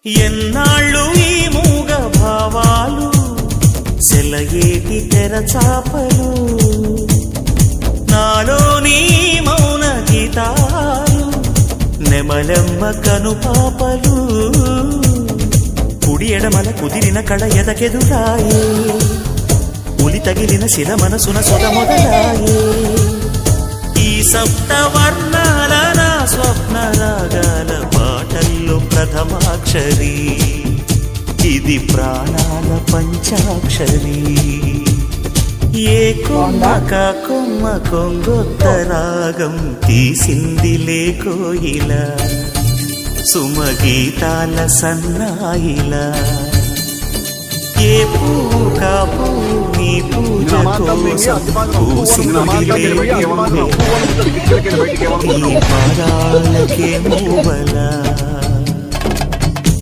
ఎన్నాళ్ళు ఈ మూగ భావాలు సెలయేటి తెరచాపలు నాలోని మౌన గీతాలు నెమలెమ్మ కనుపాపలు కుడి ఎడమల కుదిరిన కళ ఎదకెదురాయే ఉలి తగిలిన శిల మనసున సొద మొదలాయే ఈ సప్తవర్ణాల నా స్వప్న రాగాల పాటల్లో ప్రథమాక్షరి ఇది ప్రాణాల పంచాక్షరి ఏ కొమ్మక కొమ్మ కొంగొత్త రాగం తీసిందిలే కోయిల సుమగీతాల సన్నాయిలా ఏ పువ్వు కాపు నీ పూజ కోసం పూసిందిలే ఈ పాదాలకే మూవలా